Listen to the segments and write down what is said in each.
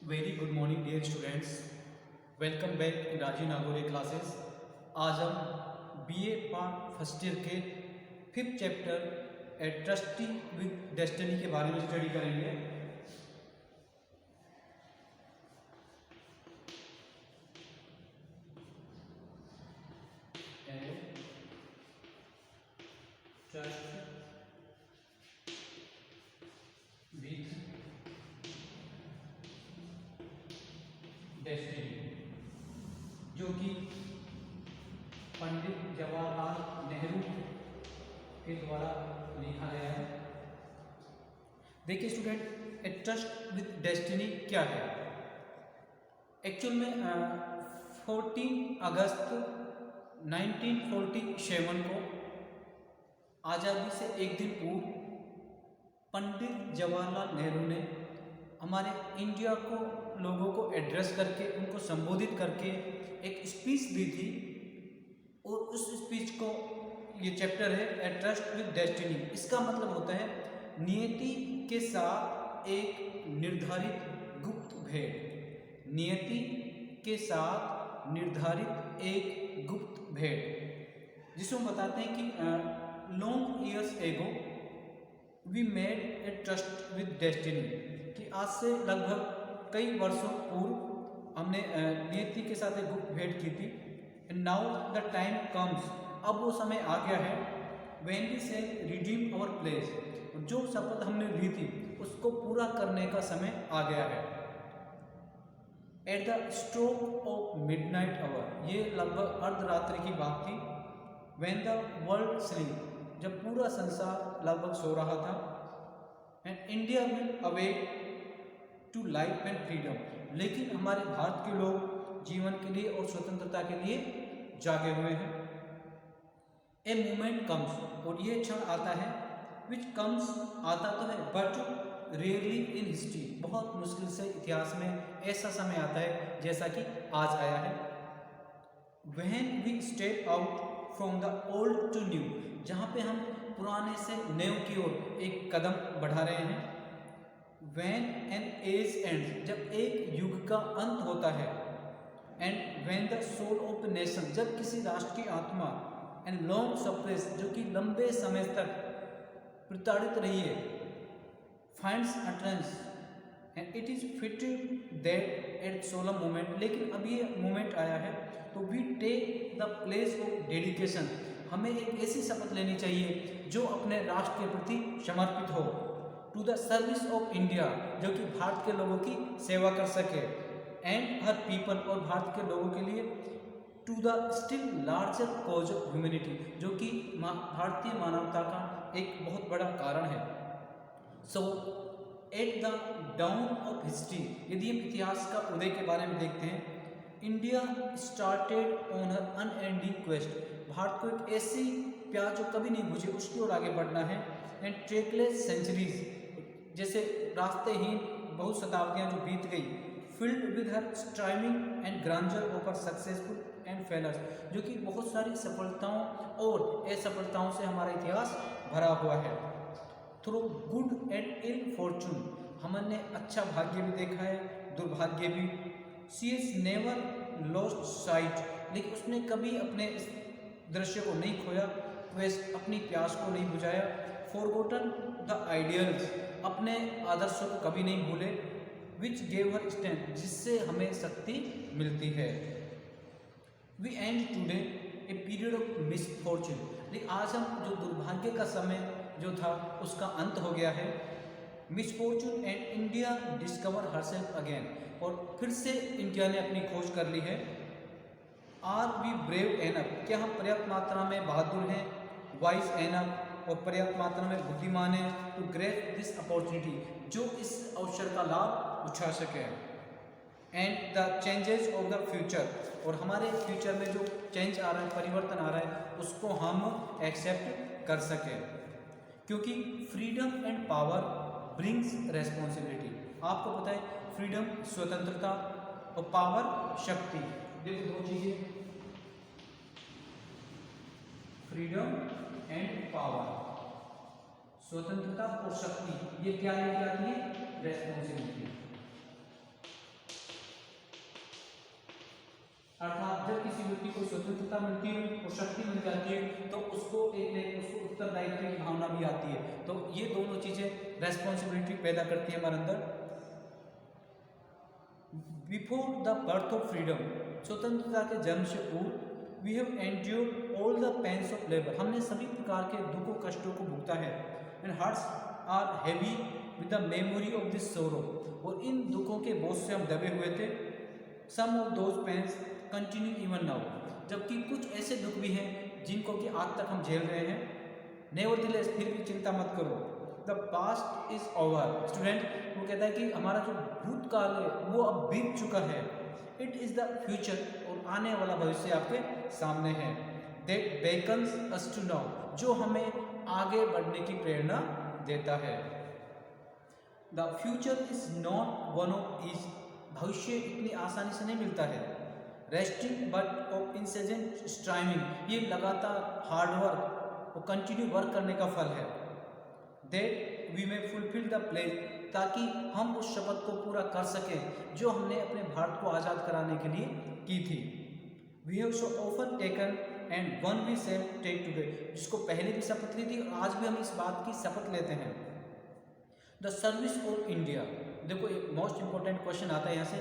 Very good morning dear students. Welcome back in Rajeev Nagaure classes. आज हम BA part first year के 5th chapter a tryst with destiny के बारे में study करेंगे। डेस्टिनी जो कि पंडित जवाहरलाल नेहरू के द्वारा लिखा गया है। देखिए student, A tryst with destiny क्या है? एक्चुअल में 14 अगस्त 1947 को आज़ादी से एक दिन पूर्व पंडित जवाहरलाल नेहरू ने हमारे इंडिया को लोगों को एड्रेस करके उनको संबोधित करके एक स्पीच दी थी, और उस स्पीच को ये चैप्टर है ए ट्रस्ट विद डेस्टिनी। इसका मतलब होता है नियति के साथ एक निर्धारित गुप्त भेंट। नियति के साथ निर्धारित एक गुप्त भेंट, जिसको बताते हैं कि long years ago we made a tryst with destiny, कि आज से लगभग कई वर्षों पूर्व हमने नियति के साथ एक गुप्त भेंट की थी। And now the time comes, अब वो समय आ गया है, व्हेन वी से रिडीम आवर प्लेस, जो शपथ हमने ली थी उसको पूरा करने का समय आ गया है। At the stroke of midnight hour, ये लगभग अर्धरात्रि की बात थी। व्हेन द वर्ल्ड स्लीप, जब पूरा संसार लगभग सो रहा था। And India will awake to life and freedom, लेकिन हमारे भारत के लोग जीवन के लिए और स्वतंत्रता के लिए जागे हुए हैं। ए मोमेंट कम्स, और ये क्षण आता है, विच कम्स, आता तो है, बट रेयरली इन हिस्ट्री, बहुत मुश्किल से इतिहास में ऐसा समय आता है जैसा कि आज आया है। When we step out from the old to new, जहाँ पे हम पुराने से नए की ओर एक कदम बढ़ा रहे हैं। When an age ends, जब एक युग का अंत होता है। And when the soul of a nation, जब किसी राष्ट्र की आत्मा, and long suppressed, जो कि लंबे समय तक प्रताड़ित रही है, finds utterance, and it is fitting that at solemn moment, लेकिन अब ये मोमेंट आया है, तो we take the place of dedication, हमें एक ऐसी शपथ लेनी चाहिए जो अपने राष्ट्र के प्रति समर्पित हो। To the service of India, जो कि भारत के लोगों की सेवा कर सके। एंड हर पीपल, और भारत के लोगों के लिए। To the still larger cause of humanity, जो कि भारतीय मानवता का एक बहुत बड़ा कारण है। So at the dawn of history, यदि हम इतिहास का उदय के बारे में देखते हैं, India started on her unending quest, Bharat को एक ऐसी प्यास जो कभी नहीं बुझी उसकी ओर आगे बढ़ना है। एंड ट्रेकलेस सेंचुरीज, जैसे रास्तेहीन बहुत शताब्दियां जो बीत गई, filled with her striving and grandeur over successful and failures, जो कि बहुत सारी सफलताओं और असफलताओं से हमारा इतिहास भरा हुआ है। Through good and ill fortune, हमने अच्छा भाग्य भी देखा है, दुर्भाग्य भी। She is never lost sight, लेकिन उसने कभी अपने इस दृश्य को नहीं खोया, वह अपनी प्यास को नहीं बुझाया। फॉरगॉटन द आइडियल्स, अपने आदर्शों को कभी नहीं भूले। विच गेव हर स्ट्रेंथ, जिससे हमें शक्ति मिलती है। We end today a period of misfortune, लेकिन आज हम जो दुर्भाग्य का समय जो था उसका अंत हो गया है। Misfortune and India discover herself again, और फिर से इंडिया ने अपनी खोज कर ली है। आर वी ब्रेव एनफ, क्या हम पर्याप्त मात्रा में बहादुर हैं, वाइज एनफ, और पर्याप्त मात्रा में बुद्धिमान है, टू ग्रैब दिस अपॉर्चुनिटी, जो इस अवसर का लाभ उठा सके। And the changes of the future, और हमारे फ्यूचर में जो चेंज आ रहा है, परिवर्तन आ रहा है, उसको हम एक्सेप्ट कर सके, क्योंकि freedom and power brings responsibility. आपको पता है फ्रीडम स्वतंत्रता और पावर शक्ति, देखो दो चीजें, फ्रीडम एंड पावर, स्वतंत्रता और शक्ति, ये क्या लेके आती है? रेस्पॉन्सिबिलिटी। अर्थात जब किसी व्यक्ति को स्वतंत्रता मिलती है और शक्ति मिल जाती है तो उसको उसको उत्तरदायित्व की भावना भी आती है। तो ये दोनों चीजें रेस्पॉन्सिबिलिटी पैदा करती है हमारे अंदर। Before the birth of freedom, स्वतंत्रता के जन्म से पूर्व, we have endured all the pains of labour, हमने सभी प्रकार के दुखों कष्टों को भुगता है। And hearts are heavy with the memory of this sorrow, और इन दुखों के बोझ से हम दबे हुए थे। Some of those pains continue even now, जबकि कुछ ऐसे दुख भी हैं जिनको कि आज तक हम झेल रहे हैं। नेवरदिलेस, फिर भी चिंता मत करो। The past is over, student वो कहता है कि हमारा जो भूतकाल है वो अब बीत चुका है। इट इज द फ्यूचर, और आने वाला भविष्य आपके सामने है। That beckons us to now, जो हमें आगे बढ़ने की प्रेरणा देता है। The future is not one of ease, भविष्य इतनी आसानी से नहीं मिलता है। Resting but of incessant striving, ये लगातार हार्डवर्क और कंटिन्यू वर्क करने का फल है। That we may fulfil the pledge, ताकि हम उस शपथ को पूरा कर सकें जो हमने अपने भारत को आज़ाद कराने के लिए की थी। We have so often taken and one we shall take today, जिसको पहले भी शपथ ली थी और आज भी हम इस बात की शपथ लेते हैं। द सर्विस ऑफ इंडिया, देखो एक मोस्ट इंपॉर्टेंट क्वेश्चन आता है यहाँ से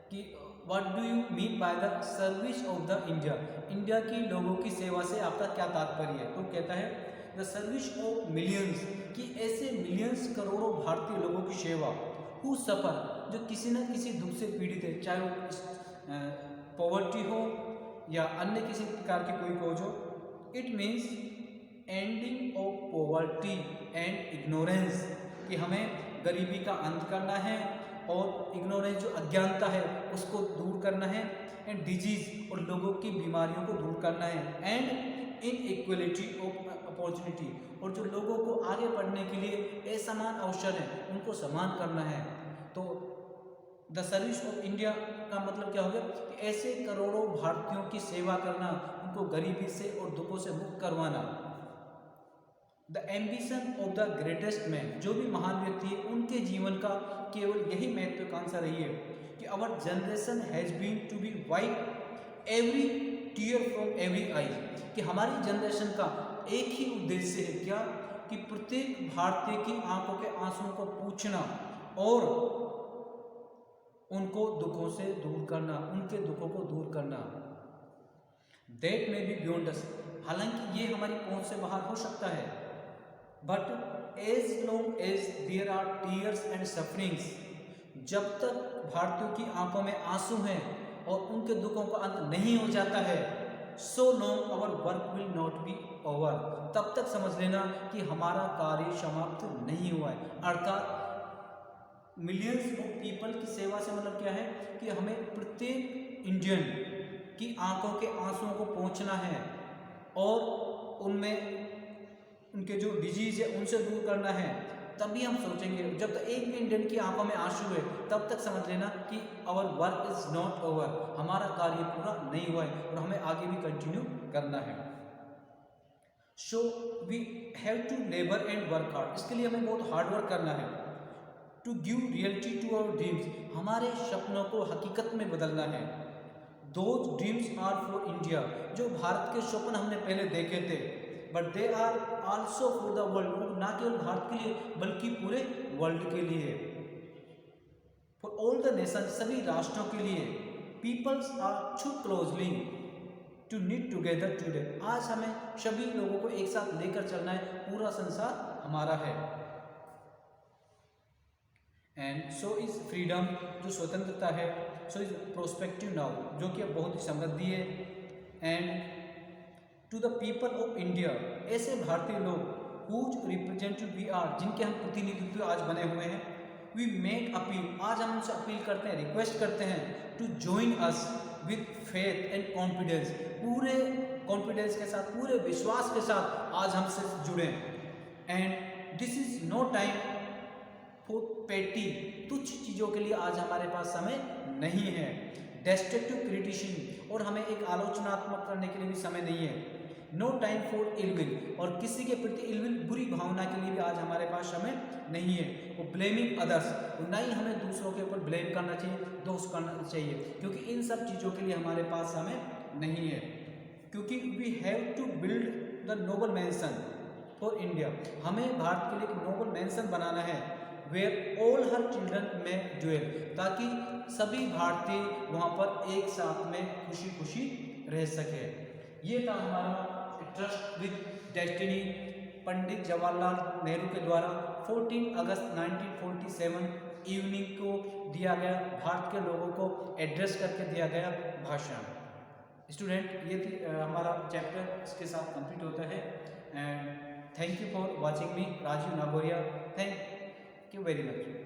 कि what do you mean by the service of the India, India की लोगों की सेवा से आपका क्या तात्पर्य है। तो कहता है द सर्विस ऑफ मिलियंस, कि ऐसे मिलियंस करोड़ों भारतीय लोगों की सेवा, हु सफर, जो किसी न किसी दुख से पीड़ित है, चाहे वो पॉवर्टी हो या अन्य किसी प्रकार की कोई कॉज हो। It means ending of poverty and ignorance, कि हमें गरीबी का अंत करना है और इग्नोरेंस जो अज्ञानता है उसको दूर करना है। एंड डिजीज, और लोगों की बीमारियों को दूर करना है। एंड इनइक्वलिटी ऑफ अपॉर्चुनिटी, और जो लोगों को आगे बढ़ने के लिए असमान अवसर हैं उनको समान करना है। तो द सर्विस ऑफ इंडिया का मतलब क्या हो गया कि ऐसे करोड़ों भारतीयों की सेवा करना, उनको गरीबी से और दुखों से मुक्त करवाना। The ambition of the greatest man, जो भी महान व्यक्ति है उनके जीवन का केवल यही महत्वाकांक्षा रही है कि our generation has been to be wipe every tear from every eye, कि हमारी जनरेशन का एक ही उद्देश्य है, क्या कि प्रत्येक भारतीय की आंखों के आंसुओं को पूछना और उनको दुखों से दूर करना, उनके दुखों को दूर करना। That may be beyond us, हालांकि ये हमारी पहुंच से बाहर हो सकता है। But as long as there are tears and sufferings, जब तक भारतीयों की आंखों में आंसू हैं और उनके दुखों का अंत नहीं हो जाता है, so long our work will not be over, तब तक समझ लेना कि हमारा कार्य समाप्त नहीं हुआ है। अर्थात मिलियंस ऑफ पीपल की सेवा से मतलब क्या है कि हमें प्रत्येक इंडियन की आंखों के आंसुओं को पहुंचना है और उनमें उनके जो डिजीज है उनसे दूर करना है। तभी हम सोचेंगे, जब तक एक भी इंडियन की आंखों में आंसू है तब तक समझ लेना कि our work is not over, हमारा कार्य पूरा नहीं हुआ है और हमें आगे भी कंटिन्यू करना है। So we have to labour and work hard, इसके लिए हमें बहुत हार्ड वर्क करना है। To give reality to our dreams, हमारे सपनों को हकीकत में बदलना है। Those dreams are for India, जो भारत के सपन हमने पहले देखे थे, but they are also for the world, ना केवल भारत के लिए बल्कि पूरे वर्ल्ड के लिए, फॉर ऑल द नेशन, सभी राष्ट्रों के लिए। Peoples are too closely to knit together today, आज हमें सभी लोगों को एक साथ लेकर चलना है, पूरा संसार हमारा है। एंड सो इज फ्रीडम, जो स्वतंत्रता है, सो इज प्रोस्पेक्टिव नाउ, जो कि अब बहुत ही समृद्धि है। And to the people of India, ऐसे भारतीय लोग हुज रिप्रेजेंटेटिव वी आर, जिनके हम प्रतिनिधित्व आज बने हुए हैं। वी मेक अपील, आज हम उनसे अपील करते हैं, रिक्वेस्ट करते हैं, to join us with faith and confidence, पूरे कॉन्फिडेंस के साथ, पूरे विश्वास के साथ आज हमसे जुड़े। And this is no time for petty, तुच्छ चीज़ों के लिए आज हमारे पास समय नहीं है। डेस्ट्रक्टिव क्रिटिसिज्म, और हमें एक आलोचनात्मक करने के लिए भी समय नहीं है। नो टाइम फॉर इलविल, और किसी के प्रति इलविल बुरी भावना के लिए भी आज हमारे पास समय नहीं है। वो ब्लेमिंग अदर्स, ना ही हमें दूसरों के ऊपर ब्लेम करना चाहिए, दोष करना चाहिए, क्योंकि इन सब चीज़ों के लिए हमारे पास समय नहीं है। क्योंकि we have to build the noble mansion for India, हमें भारत के लिए एक नोबल मैंसन बनाना है, where all her children may dwell, ताकि सभी भारतीय वहाँ पर एक साथ में खुशी खुशी रह सके। ये था हमारा trust with destiny, Pandit Jawaharlal Nehru के द्वारा 14 अगस्त 1947 इवनिंग को दिया गया, भारत के लोगों को एड्रेस करके दिया गया भाषण। स्टूडेंट, ये थी हमारा चैप्टर, इसके साथ कंप्लीट होता है। And thank you for watching me, Rajeev Nagoria, thank you very much.